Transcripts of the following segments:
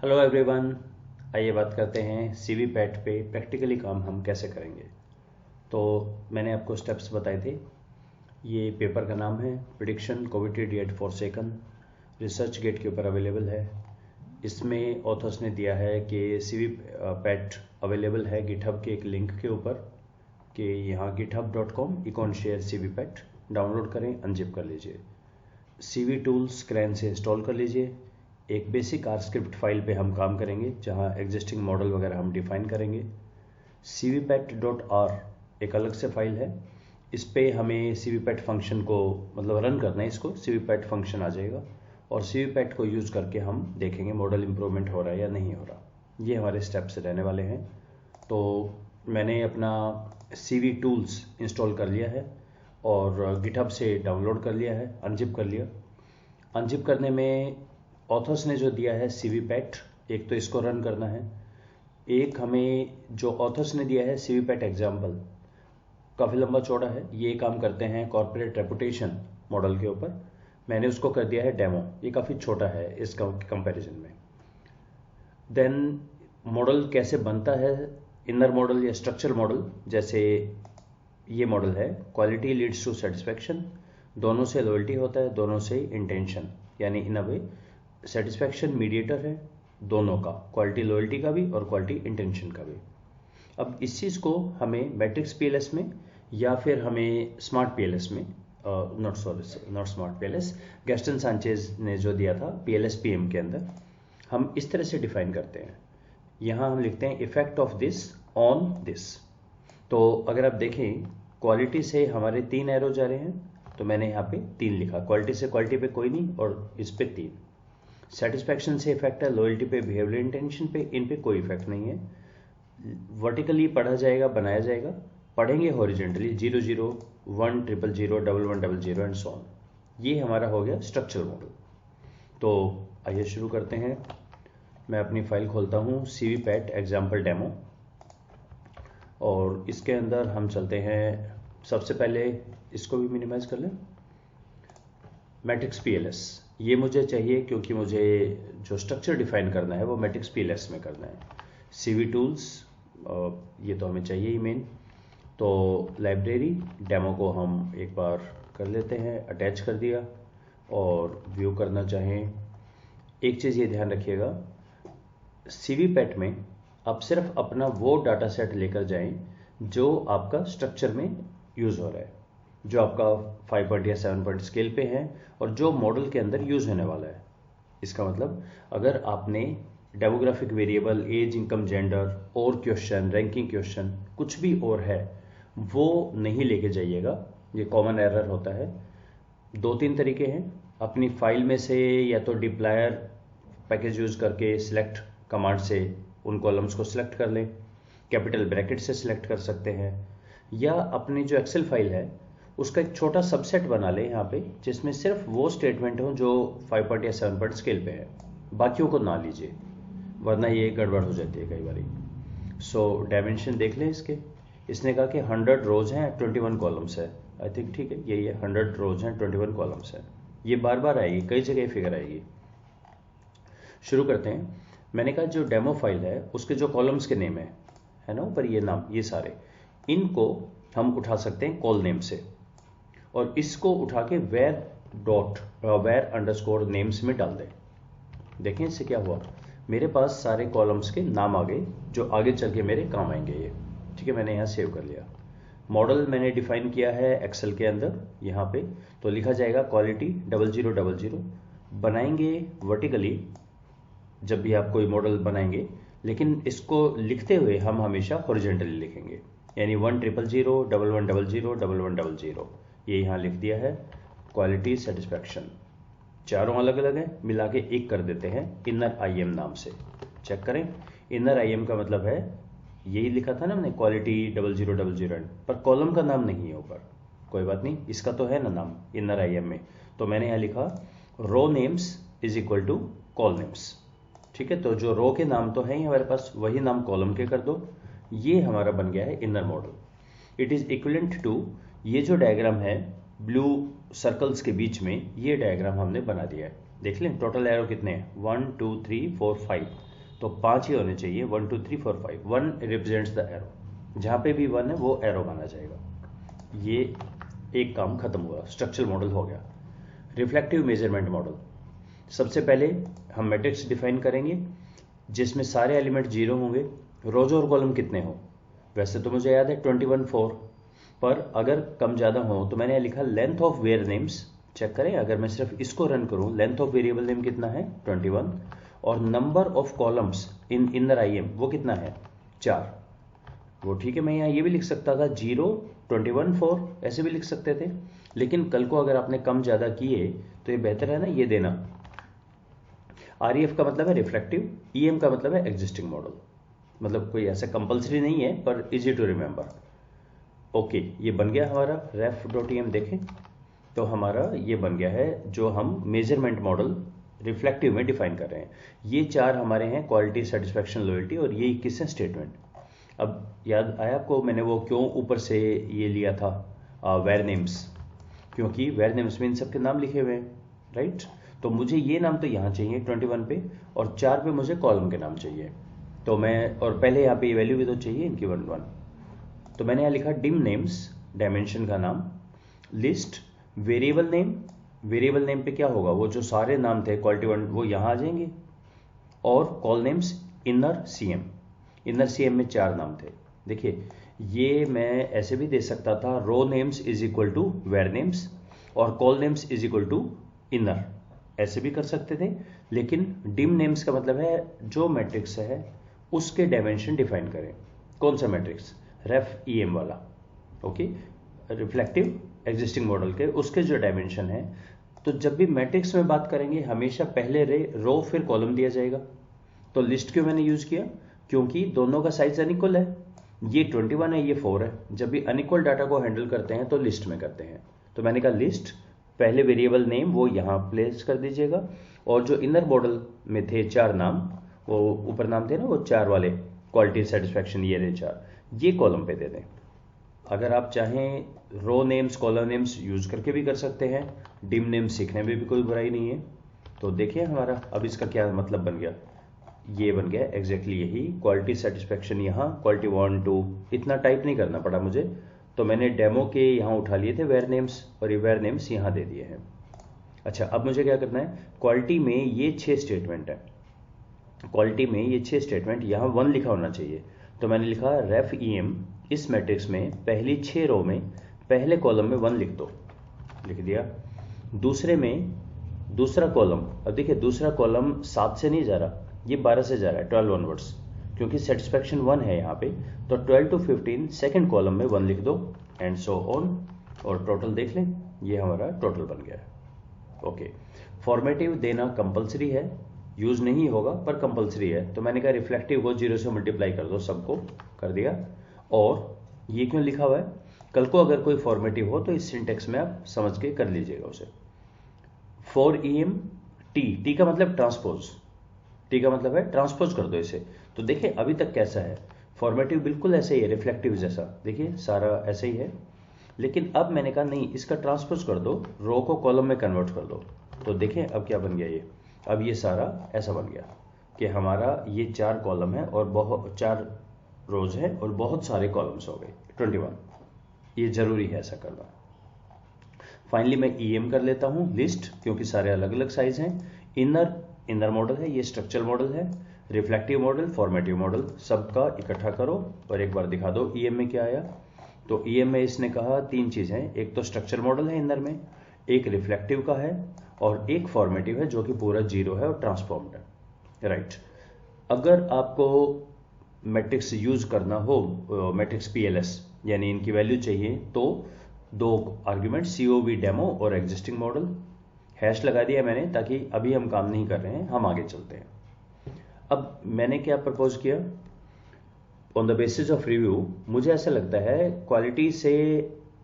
Hello everyone. आइए बात करते हैं सीवी पैट पे प्रैक्टिकली काम हम कैसे करेंगे। तो मैंने आपको स्टेप्स बताए थे। ये पेपर का नाम है prediction COVID at four second, ResearchGate के ऊपर अवेलेबल है। इसमें ऑथर्स ने दिया है कि सीवी पैट अवेलेबल है गिटहब के एक लिंक के ऊपर कि यहाँ github.com iconshare CV PAT download करें, अनजिप कर लीजिए। सीवी टूल्स क्रैन से इंस्टॉल कर लीजिए। एक बेसिक आर स्क्रिप्ट फाइल पे हम काम करेंगे जहां एग्जिस्टिंग मॉडल वगैरह हम डिफाइन करेंगे। cvpet.r एक अलग से फाइल है। इस पे हमें cvpet फंक्शन को मतलब रन करना है, इसको cvpet फंक्शन आ जाएगा और cvpet को यूज़ करके हम देखेंगे मॉडल इम्प्रूवमेंट हो रहा है या नहीं हो रहा। ये हमारे स्टेप्स रहने वाले हैं। तो मैंने अपना CV टूल्स इंस्टॉल कर लिया है और गिटहब से डाउनलोड कर लिया है, अनजिप कर लिया। अनजिप करने में ऑथर्स ने जो दिया है cvpet, एक तो इसको रन करना है। एक हमें जो ऑथर्स ने दिया है cvpet एग्जाम्पल, काफ़ी लंबा चौड़ा है। ये काम करते हैं कॉर्पोरेट रेपुटेशन मॉडल के ऊपर। मैंने उसको कर दिया है डेमो, ये काफ़ी छोटा है इस कंपैरिजन में। देन मॉडल कैसे बनता है, इनर मॉडल या स्ट्रक्चर मॉडल। जैसे ये मॉडल है क्वालिटी लीड्स टू सेटिस्फैक्शन, दोनों से लॉयल्टी होता है, दोनों से इंटेंशन, यानी इन अ वे सेटिस्फैक्शन मीडिएटर है दोनों का, क्वालिटी लॉयल्टी का भी और क्वालिटी इंटेंशन का भी। अब इस चीज़ को हमें मैट्रिक्स पीएलएस में या फिर हमें स्मार्ट पीएलएस में, not smart PLS, Gaston Sanchez ने जो दिया था पीएलएस पीएम के अंदर, हम इस तरह से डिफाइन करते हैं। यहाँ हम लिखते हैं effect of this on this. तो अगर आप देखें क्वालिटी से हमारे 3 एरो जा रहे हैं, तो मैंने यहाँ पे 3 लिखा। क्वालिटी से क्वालिटी पे कोई नहीं और इस पे 3। सेटिस्फैक्शन से इफेक्ट है, लॉयल्टी पे, बिहेवियर इंटेंशन पे, इन पे कोई इफेक्ट नहीं है। वर्टिकली पढ़ा जाएगा, बनाया जाएगा, पढ़ेंगे हॉरिजेंटली 0 0 1 0 0 1 1 0 0 एंड सो ऑन। ये हमारा हो गया स्ट्रक्चर मॉडल। तो आइए शुरू करते हैं। मैं अपनी फाइल खोलता हूँ cvpet एग्जाम्पल डेमो और इसके अंदर हम चलते हैं। सबसे पहले इसको भी मिनिमाइज कर लें। मैट्रिक्स पीएलएस ये मुझे चाहिए क्योंकि मुझे जो स्ट्रक्चर डिफाइन करना है वो मैट्रिक्स पीएलएस में करना है। सीवी टूल्स ये तो हमें चाहिए ही मेन। तो लाइब्रेरी डेमो को हम एक बार कर लेते हैं, अटैच कर दिया और व्यू करना चाहें। एक चीज़ ये ध्यान रखिएगा, cvpet में आप सिर्फ अपना वो डाटा सेट लेकर जाएं जो आपका स्ट्रक्चर में यूज़ हो रहा है, जो आपका 5 पॉइंट या 7 पॉइंट स्केल पे है और जो मॉडल के अंदर यूज़ होने वाला है। इसका मतलब अगर आपने demographic variable, age, income, gender और क्वेश्चन, रैंकिंग क्वेश्चन, कुछ भी और है, वो नहीं लेके जाइएगा। ये कॉमन एरर होता है। 2-3 तरीके हैं। अपनी फाइल में से या तो डिप्लायर पैकेज यूज़ करके सिलेक्ट कमांड से उन कॉलम्स को सिलेक्ट कर लें, कैपिटल ब्रैकेट से सिलेक्ट कर सकते हैं, या अपनी जो एक्सेल फाइल है उसका एक छोटा सबसेट बना लें यहाँ पे, जिसमें सिर्फ वो स्टेटमेंट हो जो 5 पॉइंट या 7 पॉइंट स्केल पे है, बाकियों को ना लीजिए, वरना ये गड़बड़ हो जाती है कई बार। सो डायमेंशन देख लें इसके। इसने कहा कि 100 रोज हैं, 21 कॉलम्स है। आई थिंक ठीक है, यही है, 100 रोज हैं, 21 कॉलम्स है। ये बार बार आएगी, कई जगह फिगर आएगी। शुरू करते हैं। मैंने कहा जो डेमो फाइल है उसके जो कॉलम्स के नेम है ना ऊपर, ये नाम, ये सारे, इनको हम उठा सकते हैं कॉल नेम से और इसको उठा के वेयर अंडरस्कोर नेम्स में डाल दें। देखें इससे क्या हुआ, मेरे पास सारे कॉलम्स के नाम आ गए जो आगे चल के मेरे काम आएंगे। ये ठीक है, मैंने यहाँ सेव कर लिया। मॉडल मैंने डिफाइन किया है एक्सेल के अंदर यहाँ पे, तो लिखा जाएगा क्वालिटी 00 00। बनाएंगे वर्टिकली जब भी आप कोई मॉडल बनाएंगे, लेकिन इसको लिखते हुए हम हमेशा हॉरिजॉन्टली लिखेंगे, यानी 1 0 0 1 1 0 0 1 1 0 0। ये यहाँ लिख दिया है। क्वालिटी सेटिस्फैक्शन चारों अलग अलग है, मिला के एक कर देते हैं इनर IM नाम से। चेक करें, इनर IM का मतलब है यही लिखा था ना हमने, क्वालिटी 00 00, पर कॉलम का नाम नहीं है ऊपर। कोई बात नहीं, इसका तो है ना नाम इनर IM में, तो मैंने यहाँ लिखा row names is equal to col names. ठीक है, तो जो रो के नाम तो है ही हमारे पास, वही नाम कॉलम के कर दो। ये हमारा बन गया है inner model. It is equivalent to, ये जो डायग्राम है ब्लू सर्कल्स के बीच में, ये डायग्राम हमने बना दिया है। देख लें टोटल एरो कितने हैं, 1 2 3 4 5, तो 5 ही होने चाहिए, 1 2 3 4 5, 1 रिप्रेजेंट्स द एरो, जहाँ पे भी 1 है वो एरो माना जाएगा। ये एक काम खत्म हुआ, स्ट्रक्चरल मॉडल हो गया। रिफ्लेक्टिव मेजरमेंट मॉडल, सबसे पहले हम मैट्रिक्स डिफाइन करेंगे जिसमें सारे एलिमेंट 0 होंगे, रोज और कॉलम कितने हो, वैसे तो मुझे याद है 21 4, पर अगर कम ज़्यादा हो तो मैंने लिखा length of where names, check करें अगर मैं सिर्फ इसको रन करूं, लेंथ ऑफ वेरिएबल नेम कितना है 21, और number of columns in inner IM वो कितना है 4, वो ठीक है। मैं यहाँ ये भी लिख सकता था 0 21 4, ऐसे भी लिख सकते थे, लेकिन कल को अगर आपने कम ज़्यादा किए तो ये बेहतर है ना ये देना। REF का मतलब है रिफ्लेक्टिव, EM का मतलब है एग्जिस्टिंग मॉडल, मतलब कोई ऐसा कंपलसरी नहीं है पर इजी टू रिमेंबर। ओके, ये बन गया हमारा ref.em, देखें तो हमारा ये बन गया है जो हम मेजरमेंट मॉडल रिफ्लेक्टिव में डिफाइन कर रहे हैं। ये 4 हमारे हैं, क्वालिटी, सेटिस्फैक्शन, लॉयल्टी, और ये 21 है स्टेटमेंट। अब याद आया आपको मैंने वो क्यों ऊपर से ये लिया था वेयर नेम्स, क्योंकि वेयर नेम्स में इन सबके नाम लिखे हुए हैं, राइट। तो मुझे ये नाम तो यहाँ चाहिए 21 पे, और 4 पे मुझे कॉलम के नाम चाहिए, तो मैं, और पहले यहाँ पे ये वैल्यू भी तो चाहिए इनकी 1 1, तो मैंने यहाँ लिखा डिम नेम्स, डायमेंशन का नाम, list, variable name, variable name पे क्या होगा, वो जो सारे नाम थे क्वालिटी 1 वो यहाँ आ जाएंगे, और col names, inner CM, inner CM में 4 नाम थे। देखिए ये मैं ऐसे भी दे सकता था, row names is equal to where names और col names is equal to inner, ऐसे भी कर सकते थे, लेकिन डिम नेम्स का मतलब है जो मैट्रिक्स है उसके डायमेंशन डिफाइन करें। कौन सा मैट्रिक्स, रेफ EM वाला, ओके, रिफ्लेक्टिव एग्जिस्टिंग मॉडल के उसके जो डायमेंशन है। तो जब भी मैट्रिक्स में बात करेंगे हमेशा पहले रो फिर कॉलम दिया जाएगा। तो लिस्ट क्यों मैंने यूज किया, क्योंकि दोनों का साइज अनइक्वल है, ये 21 है ये 4 है, जब भी अनइक्वल डाटा को हैंडल करते हैं तो लिस्ट में करते हैं। तो मैंने कहा लिस्ट, पहले वेरिएबल नेम वो यहाँ प्लेस कर दीजिएगा, और जो इनर मॉडल में थे 4 नाम, वो ऊपर नाम थे ना वो 4 वाले, क्वालिटी, सेटिस्फैक्शन, ये रहे 4, ये कॉलम पे दे दें। अगर आप चाहें रो नेम्स, कॉलम नेम्स यूज करके भी कर सकते हैं, डिम नेम्स सीखने में भी कोई बुराई नहीं है। तो देखिए हमारा अब इसका क्या मतलब बन गया, ये बन गया एग्जैक्टली यही, क्वालिटी, सेटिस्फैक्शन यहाँ, क्वालिटी 1 2, इतना टाइप नहीं करना पड़ा मुझे, तो मैंने डेमो के यहाँ उठा लिए थे वेयर नेम्स, और ये वेयर नेम्स यहाँ दे दिए हैं। अच्छा, अब मुझे क्या करना है, क्वालिटी में ये 6 स्टेटमेंट है, क्वालिटी में ये 6 स्टेटमेंट, यहाँ 1 लिखा होना चाहिए, तो मैंने लिखा रेफ EM इस मैट्रिक्स में पहली 6 रो में पहले कॉलम में 1 लिख दो, लिख दिया। दूसरे में दूसरा कॉलम, अब देखिए दूसरा कॉलम 7 से नहीं जा रहा, ये 12 से जा रहा है, 12 ऑनवर्ड्स, क्योंकि सेटिस्फैक्शन 1 है यहाँ पे, तो 12 to 15 सेकेंड कॉलम में 1 लिख दो, एंड सो ऑन, और टोटल देख लें, ये हमारा टोटल बन गया है। ओके, फॉर्मेटिव देना कंपलसरी है, यूज नहीं होगा पर कंपलसरी है, तो मैंने कहा रिफ्लेक्टिव को 0 से मल्टीप्लाई कर दो, सबको कर दिया। और ये क्यों लिखा हुआ है, कल को अगर कोई फॉर्मेटिव हो तो इस सिंटेक्स में आप समझ के कर लीजिएगा उसे। फॉर EM टी का मतलब ट्रांसपोज, टी का मतलब है ट्रांसपोज कर दो इसे। तो देखिए अभी तक कैसा है, फॉर्मेटिव बिल्कुल ऐसे ही है, रिफ्लेक्टिव जैसा, देखिए सारा ऐसे ही है, लेकिन अब मैंने कहा नहीं, इसका ट्रांसपोज कर दो, रो को कॉलम में कन्वर्ट कर दो। तो देखें अब क्या बन गया ये, अब ये सारा ऐसा बन गया कि हमारा ये 4 कॉलम है और बहुत 4 रोज है और बहुत सारे कॉलम्स हो गए 21, ये जरूरी है ऐसा करना। फाइनली मैं EM कर लेता हूं लिस्ट, क्योंकि सारे अलग अलग साइज हैं। इनर मॉडल है, ये स्ट्रक्चरल मॉडल है, रिफ्लेक्टिव मॉडल, फॉर्मेटिव मॉडल, सबका इकट्ठा करो और एक बार दिखा दो EM में क्या आया। तो EM में इसने कहा 3 चीजें, एक तो स्ट्रक्चर मॉडल है इनर में, एक रिफ्लेक्टिव का है, और एक फॉर्मेटिव है जो कि पूरा 0 है और ट्रांसफॉर्म्ड है, राइट। अगर आपको मैट्रिक्स यूज करना हो, मैट्रिक्स PLS यानी इनकी वैल्यू चाहिए, तो 2 आर्ग्यूमेंट COV डेमो और एग्जिस्टिंग मॉडल, हैश लगा दिया मैंने ताकि अभी हम काम नहीं कर रहे हैं, हम आगे चलते हैं। अब मैंने क्या प्रपोज किया, on the basis of review मुझे ऐसा लगता है क्वालिटी से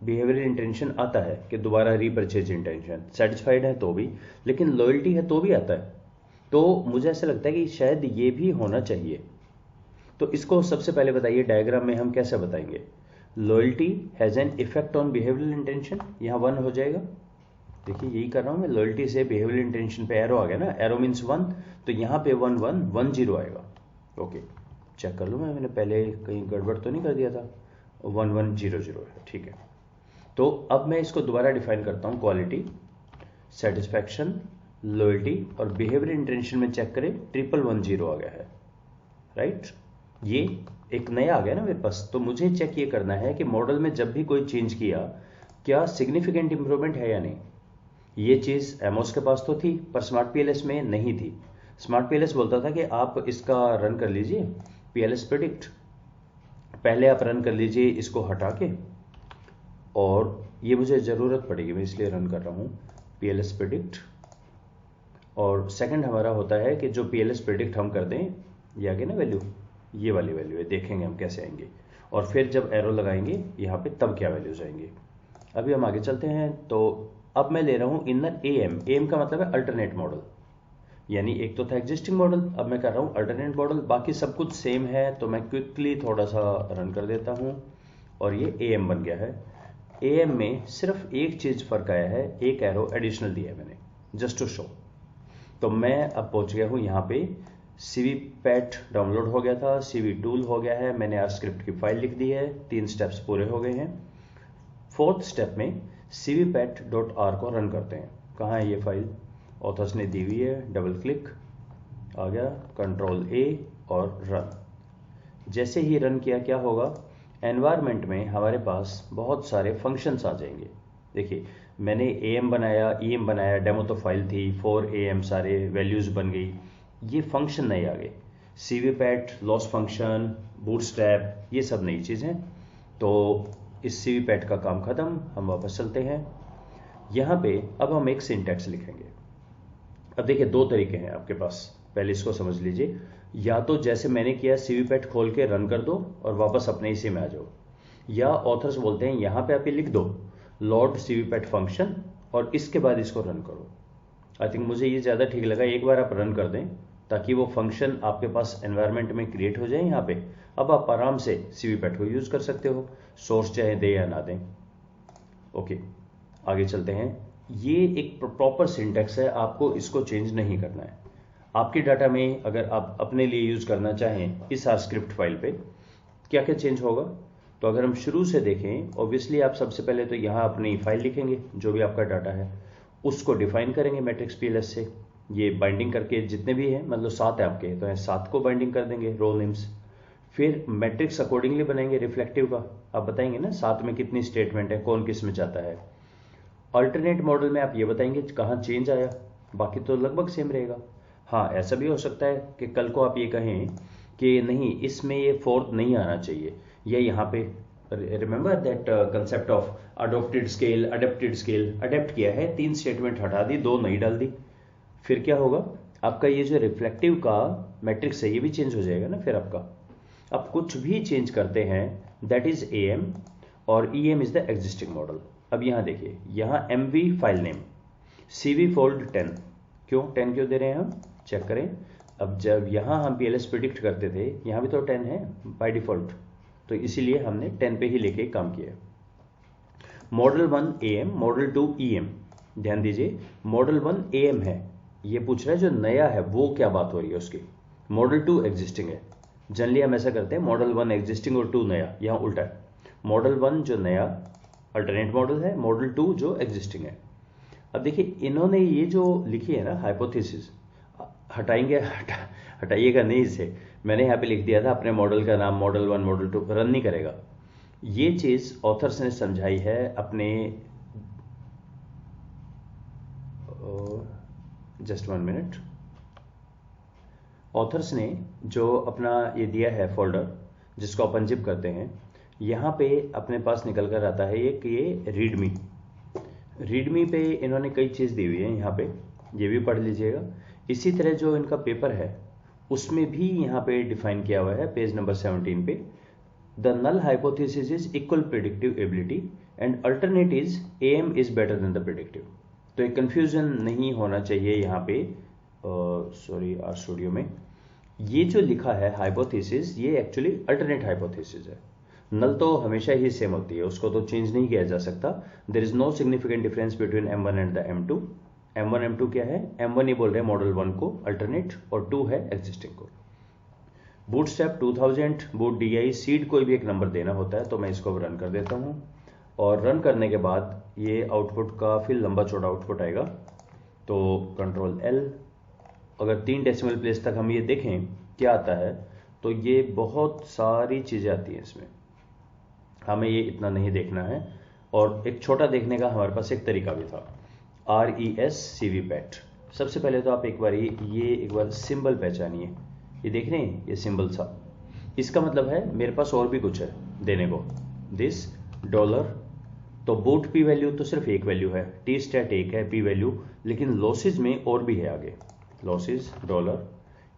बिहेवियरल इंटेंशन आता है कि दोबारा रीपरचेज इंटेंशन, सेटिस्फाइड है तो भी, लेकिन लॉयल्टी है तो भी आता है, तो मुझे ऐसा लगता है कि शायद ये भी होना चाहिए। तो इसको सबसे पहले बताइए डायग्राम में हम कैसे बताएंगे। Loyalty has an effect on behavioural intention, यहाँ 1 हो जाएगा, देखिए यही कर रहा हूँ मैं, लॉयल्टी से बिहेवियरल इंटेंशन पे एरो आ गया ना, एरो मीन्स 1, तो यहाँ पे 1 1 1 0 आएगा। ओके, चेक कर लो, मैंने पहले कहीं गड़बड़ तो नहीं कर दिया था। 1 1 0 0 है, ठीक है। तो अब मैं इसको दोबारा डिफाइन करता हूँ, क्वालिटी, सेटिस्फैक्शन, लॉयल्टी और बिहेवियरल इंटेंशन में चेक करें 1 1 1 0 आ गया है, राइट। ये एक नया आ गया ना मेरे पास। तो मुझे चेक ये करना है कि मॉडल में जब भी कोई चेंज किया, क्या सिग्निफिकेंट इंप्रूवमेंट है या नहीं। ये चीज़ एमओस के पास तो थी पर स्मार्ट पीएलएस में नहीं थी। स्मार्ट पीएलएस बोलता था कि आप इसका रन कर लीजिए पीएलएस प्रेडिक्ट, पहले आप रन कर लीजिए इसको हटा के, और ये मुझे ज़रूरत पड़ेगी, मैं इसलिए रन कर रहा हूँ पीएलएस प्रेडिक्ट। और सेकंड हमारा होता है कि जो पीएलएस प्रेडिक्ट हम कर दें, ये आगे ना वैल्यू, ये वाली वैल्यू है, देखेंगे हम कैसे आएंगे, और फिर जब एरो लगाएंगे यहाँ पे तब क्या वैल्यूज आएंगे। अभी हम आगे चलते हैं। तो अब मैं ले रहा हूँ इनर एएम। एएम का मतलब है अल्टरनेट मॉडल, यानी एक तो था एग्जिस्टिंग मॉडल, अब मैं कर रहा हूँ अल्टरनेट मॉडल। बाकी सब कुछ सेम है, तो मैं क्विकली थोड़ा सा रन कर देता हूँ और ये एएम बन गया है। एएम में सिर्फ एक चीज़ फ़र्क आया है, एक एरो एडिशनल दिया है मैंने, जस्ट टू शो। तो मैं अब पहुँच गया हूँ यहाँ पे, सीवी पैट डाउनलोड हो गया था, सीवी टूल हो गया है, मैंने आर स्क्रिप्ट की फाइल लिख दी है, 3 स्टेप्स पूरे हो गए हैं। 4th स्टेप में cvpat.r को रन करते हैं। कहाँ है ये फाइल, ऑथर्स ने दी हुई है, डबल क्लिक, आ गया, कंट्रोल ए और रन। जैसे ही रन किया क्या होगा, एनवायरनमेंट में हमारे पास बहुत सारे फंक्शंस आ जाएंगे। देखिए मैंने एएम बनाया, ईएम बनाया, डेमो तो फाइल थी, 4 एएम सारे वैल्यूज बन गई, ये फंक्शन नए आ गए, cvpat, लॉस फंक्शन, बूटस्ट्रैप, ये सब नई चीज़ें। तो इस cvpat का काम खत्म, हम वापस चलते हैं। यहाँ पे अब हम एक सिंटैक्स लिखेंगे। अब देखिए 2 तरीके हैं आपके पास, पहले इसको समझ लीजिए। या तो जैसे मैंने किया cvpat खोल के रन कर दो और वापस अपने इसी में आ जाओ, या ऑथर्स बोलते हैं यहाँ पे आप ये लिख दो लॉर्ड cvpat फंक्शन और इसके बाद इसको रन करो। आई थिंक मुझे ये ज़्यादा ठीक लगा, एक बार आप रन कर दें ताकि वो फंक्शन आपके पास एनवायरनमेंट में क्रिएट हो जाए यहाँ पे। अब आप आराम से cvpat को यूज़ कर सकते हो, सोर्स चाहे दे या ना दें। ओके, आगे चलते हैं। ये एक प्रॉपर सिंटैक्स है, आपको इसको चेंज नहीं करना है। आपके डाटा में अगर आप अपने लिए यूज़ करना चाहें इस आर स्क्रिप्ट फाइल पे, क्या क्या चेंज होगा, तो अगर हम शुरू से देखें, ऑब्वियसली आप सबसे पहले तो यहाँ अपनी फाइल लिखेंगे, जो भी आपका डाटा है उसको डिफाइन करेंगे मैट्रिक्स पीएलएस से, ये बाइंडिंग करके जितने भी हैं, मतलब 7 है आपके, तो 7 को बाइंडिंग कर देंगे रो नेम्स। फिर मैट्रिक्स अकॉर्डिंगली बनाएंगे रिफ्लेक्टिव का, आप बताएंगे ना 7 में कितनी स्टेटमेंट है, कौन किस में जाता है। अल्टरनेट मॉडल में आप ये बताएंगे कहाँ चेंज आया, बाकी तो लगभग सेम रहेगा। हाँ, ऐसा भी हो सकता है कि कल को आप ये कहें कि नहीं इसमें ये 4th नहीं आना चाहिए, या यहाँ पे remember that concept of adopted scale, adapt किया है, 3 स्टेटमेंट हटा दी, 2 नई डाल दी। फिर क्या होगा, आपका ये जो रिफ्लेक्टिव का मैट्रिक्स है ये भी चेंज हो जाएगा ना। फिर आपका आप कुछ भी चेंज करते हैं दैट इज एएम, और EM is the existing model. अब यहाँ देखिए, यहाँ mv फाइल नेम cvfold 10, क्यों 10 क्यों दे रहे हैं हम, चेक करें। अब जब यहाँ हम पीएलएस प्रिडिक्ट करते थे, यहाँ भी तो 10 है बाय डिफॉल्ट, तो इसीलिए हमने 10 पे ही लेके काम किया। Model 1 am, model 2 EM. ध्यान दीजिए, मॉडल 1 एएम है, ये पूछ रहा है जो नया है वो क्या बात हो रही है उसकी। मॉडल 2 एग्जिस्टिंग है, जनरली हम ऐसा करते हैं मॉडल 1 एग्जिस्टिंग और 2 नया, यहाँ उल्टा है। मॉडल 1 जो नया अल्टरनेट मॉडल है, मॉडल 2 जो एग्जिस्टिंग है। अब देखिए इन्होंने ये जो लिखी है ना हाइपोथेसिस, हटाएंगे, हटाइएगा नहीं इसे, मैंने यहाँ पे लिख दिया था अपने मॉडल का नाम, मॉडल 1 मॉडल 2, रन नहीं करेगा। ये चीज़ ऑथर्स ने समझाई है अपने, जस्ट 1 मिनट, ऑथर्स ने जो अपना ये दिया है फोल्डर जिसको अपन जिप करते हैं, यहाँ पे अपने पास निकल कर आता है ये कि ये रीडमी पे इन्होंने कई चीज़ दी हुई है, यहाँ पे ये भी पढ़ लीजिएगा। इसी तरह जो इनका पेपर है उसमें भी यहाँ पे डिफाइन किया हुआ है पेज नंबर 17 पे, the null hypothesis is equal predictive ability and alternate is AM is better than the predictive. तो एक कंफ्यूजन नहीं होना चाहिए यहाँ पे, सॉरी आर स्टूडियो में ये जो लिखा है हाइपोथेसिस, ये एक्चुअली अल्टरनेट हाइपोथेसिस है। नल तो हमेशा ही सेम होती है, उसको तो चेंज नहीं किया जा सकता। There is no significant difference between M1 and the M2। M1 M2 क्या है, M1 ये बोल रहे हैं मॉडल 1 को अल्टरनेट, और 2 है एग्जिस्टिंग को। बूटस्ट्रैप 2000 बूट DI सीड कोई भी एक नंबर देना होता है, तो मैं इसको रन कर देता हूँ, और रन करने के बाद ये आउटपुट काफ़ी लंबा चौड़ा आउटपुट आएगा। तो कंट्रोल L, अगर 3 डेसिमल प्लेस तक हम ये देखें क्या आता है, तो ये बहुत सारी चीज़ें आती हैं इसमें, हमें ये इतना नहीं देखना है। और एक छोटा देखने का हमारे पास एक तरीका भी था, RES CVPAT। सबसे पहले तो आप एक बार सिंबल पहचानिए, ये देख रहे हैं ये सिंबल सा, इसका मतलब है मेरे पास और भी कुछ है देने को, दिस डॉलर। तो बूट P वैल्यू तो सिर्फ एक वैल्यू है, T स्टैट एक है P वैल्यू, लेकिन लॉसेज में और भी है आगे, लॉसेज डॉलर।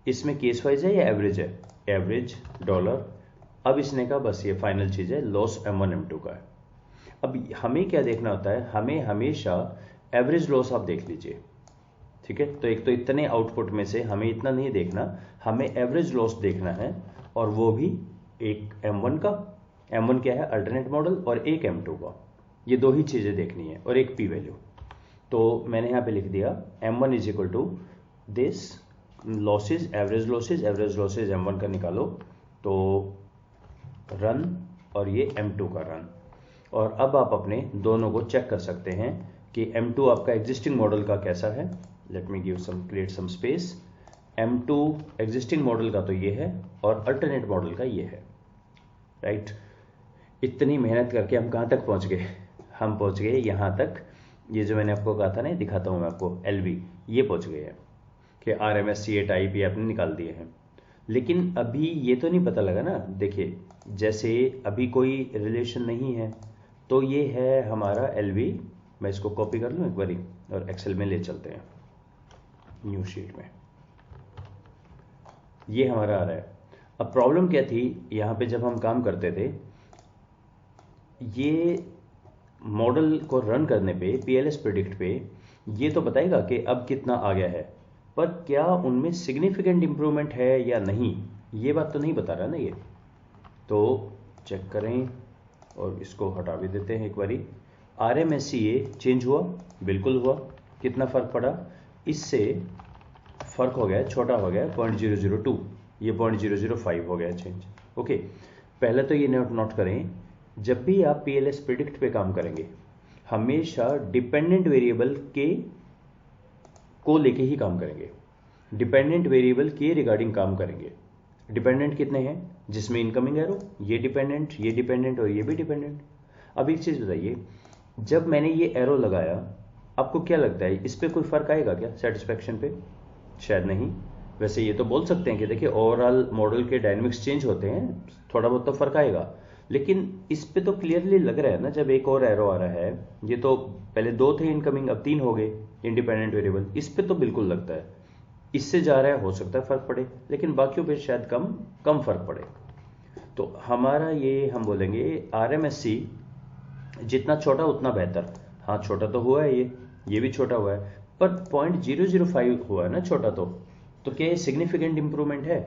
इसमें केस वाइज है या एवरेज है, एवरेज डॉलर। अब इसने का बस ये फाइनल चीज है, लॉस M1 M2 का है। अब हमें क्या देखना होता है, हमें हमेशा एवरेज लॉस आप देख लीजिए, ठीक है। तो एक तो इतने आउटपुट में से हमें इतना नहीं देखना, हमें एवरेज लॉस देखना है, और वो भी एक M1 का, M1 क्या है अल्टरनेट मॉडल, और एक M2 का, ये दो ही चीजें देखनी है, और एक P वैल्यू। तो मैंने यहाँ पे लिख दिया M1 is equal to this losses, average losses M1 का निकालो, तो रन, और ये M2 का रन। और अब आप अपने दोनों को चेक कर सकते हैं कि M2 आपका एग्जिस्टिंग मॉडल का कैसा है। Let me create some space. M2 existing model का तो ये है, और अल्टरनेट मॉडल का ये है, राइट। इतनी मेहनत करके हम कहाँ तक पहुँच गए, हम पहुँच गए यहाँ तक, ये जो मैंने आपको कहा था ना, दिखाता हूँ मैं आपको, LV, ये पहुँच गए हैं कि RMS CA टाइप ये आपने निकाल दिए हैं। लेकिन अभी ये तो नहीं पता लगा ना, देखिए जैसे अभी कोई रिलेशन नहीं है, तो ये है हमारा LV। मैं इसको कॉपी कर लूँ एक बारी, और एक्सेल में ले चलते हैं, न्यू शीट में, ये हमारा आ रहा है। अब प्रॉब्लम क्या थी यहाँ पे, जब हम काम करते थे, ये मॉडल को रन करने पे PLS प्रेडिक्ट पे ये तो बताएगा कि अब कितना आ गया है, पर क्या उनमें सिग्निफिकेंट इंप्रूवमेंट है या नहीं, ये बात तो नहीं बता रहा ना ये। तो चेक करें, और इसको हटा भी देते हैं एक बारी। RMS CA चेंज हुआ, बिल्कुल हुआ। कितना फर्क पड़ा, इससे फर्क हो गया, छोटा हो गया 0.002, ये 0.005 हो गया चेंज। ओके, पहले तो ये नोट करें, जब भी आप PLS प्रिडिक्ट पे काम करेंगे, हमेशा डिपेंडेंट वेरिएबल के को लेके ही काम करेंगे, डिपेंडेंट वेरिएबल के रिगार्डिंग काम करेंगे। डिपेंडेंट कितने हैं, जिसमें इनकमिंग एरो, ये डिपेंडेंट और ये भी डिपेंडेंट। अब एक चीज बताइए, जब मैंने ये एरो लगाया, आपको क्या लगता है इस पे कोई फर्क आएगा क्या सेटिस्फेक्शन पे? शायद नहीं। वैसे ये तो बोल सकते हैं कि देखिए ओवरऑल मॉडल के डायनेमिक्स चेंज होते हैं, थोड़ा बहुत तो फर्क आएगा, लेकिन इस पे तो क्लियरली लग रहा है ना, जब एक और एरो आ रहा है, ये तो पहले 2 थे इनकमिंग, अब 3 हो गए इंडिपेंडेंट वेरिएबल, इस पे तो बिल्कुल लगता है। इससे जा रहा है, हो सकता है फर्क पड़े, लेकिन बाकियों पे शायद कम फर्क पड़े। तो हमारा ये हम बोलेंगे RMSC जितना छोटा उतना बेहतर। हाँ, छोटा तो हुआ है, ये भी छोटा हुआ है, पर 0.005 हुआ है ना छोटा, तो क्या ये सिग्निफिकेंट इंप्रूवमेंट है?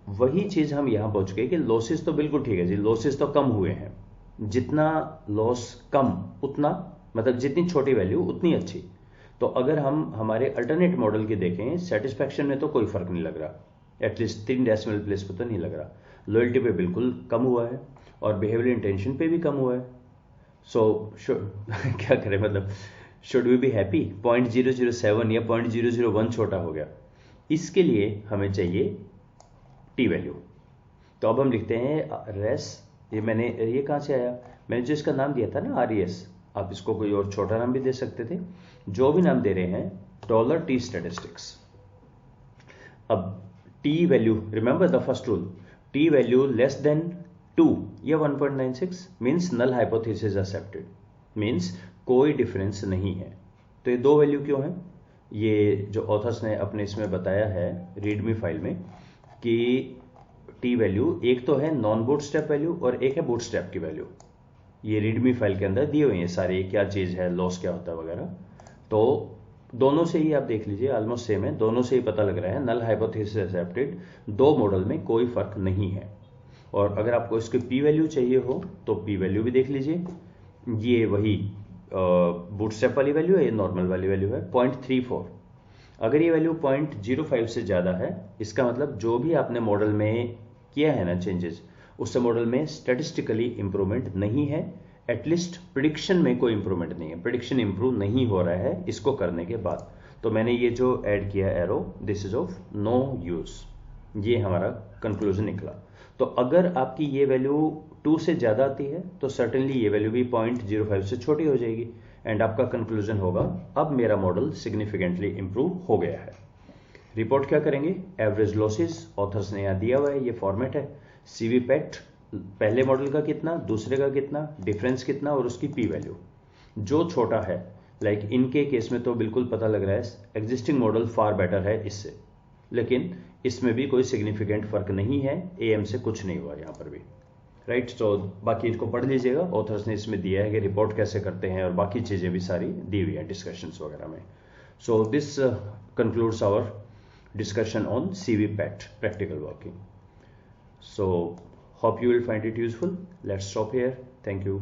वही चीज हम यहां पहुंच गए कि लॉसेस तो बिल्कुल ठीक है जी, लॉसेस तो कम हुए हैं, जितना लॉस कम उतना, मतलब जितनी छोटी वैल्यू उतनी अच्छी। तो अगर हम हमारे अल्टरनेट मॉडल के देखें, सेटिस्फैक्शन में तो कोई फर्क नहीं लग रहा, एटलीस्ट 3 डेसिमल प्लेस पे तो नहीं लग रहा। लॉयल्टी पे बिल्कुल कम हुआ है, और बिहेवियर इंटेंशन पे भी कम हुआ है। सो क्या करें, मतलब शुड वी बी हैप्पी? 0.007 या 0.001 छोटा हो गया, इसके लिए हमें चाहिए T वैल्यू। तो अब हम लिखते हैं रेस, ये कहाँ से आया, मैंने जो इसका नाम दिया था ना RES, आप इसको कोई और छोटा नाम भी दे सकते थे, जो भी नाम दे रहे हैं, $T स्टैटिस्टिक्स। अब T value, remember the first rule, T value less than 2 या 1.96 means null hypothesis accepted, means कोई डिफरेंस नहीं है। तो ये 2 वैल्यू क्यों है, ये जो ऑथर्स ने अपने इसमें बताया है रीडमी फाइल में, कि T वैल्यू एक तो है नॉन बूटस्ट्रैप वैल्यू और एक है बूटस्ट्रैप की वैल्यू। ये रीडमी फाइल के अंदर दिए हुए हैं सारे, क्या चीज़ है, लॉस क्या होता है वगैरह। तो दोनों से ही आप देख लीजिए, ऑलमोस्ट सेम है, दोनों से ही पता लग रहा है नल हाइपोथेसिस एक्सेप्टेड, 2 मॉडल में कोई फर्क नहीं है। और अगर आपको इसकी पी वैल्यू चाहिए हो तो पी वैल्यू भी देख लीजिए। ये वही बूटस्ट्रैप वाली वैल्यू है, ये नॉर्मल वाली वैल्यू है 0.34। अगर ये वैल्यू 0.05 से ज़्यादा है, इसका मतलब जो भी आपने मॉडल में किया है ना चेंजेस, उससे मॉडल में स्टैटिस्टिकली इंप्रूवमेंट नहीं है, एटलीस्ट प्रिडिक्शन में कोई इंप्रूवमेंट नहीं है, प्रिडिक्शन इंप्रूव नहीं हो रहा है इसको करने के बाद। तो मैंने ये जो ऐड किया arrow, this is of no use, ये हमारा कंक्लूजन निकला। तो अगर आपकी ये वैल्यू 2 से ज़्यादा आती है तो सर्टेनली ये वैल्यू भी 0.05 से छोटी हो जाएगी एंड आपका कंक्लूजन होगा अब मेरा मॉडल सिग्निफिकेंटली इंप्रूव हो गया है। रिपोर्ट क्या करेंगे, एवरेज लॉसेस, ऑथर्स ने यहाँ दिया हुआ है, ये फॉर्मेट है, सीवी पैक्ट पहले मॉडल का कितना, दूसरे का कितना, डिफरेंस कितना और उसकी पी वैल्यू। जो छोटा है, लाइक इनके केस में तो बिल्कुल पता लग रहा है एग्जिस्टिंग मॉडल फार बेटर है इससे, लेकिन इसमें भी कोई सिग्निफिकेंट फर्क नहीं है, एएम से कुछ नहीं हुआ यहाँ पर भी, राइट। तो बाकी इसको पढ़ लीजिएगा, ऑथर्स ने इसमें दिया है कि रिपोर्ट कैसे करते हैं और बाकी चीज़ें भी सारी दी हुई हैं डिस्कशंस वगैरह में। So this concludes our discussion on CV PACT practical working. So hope you will find it useful. Let's stop here. Thank you.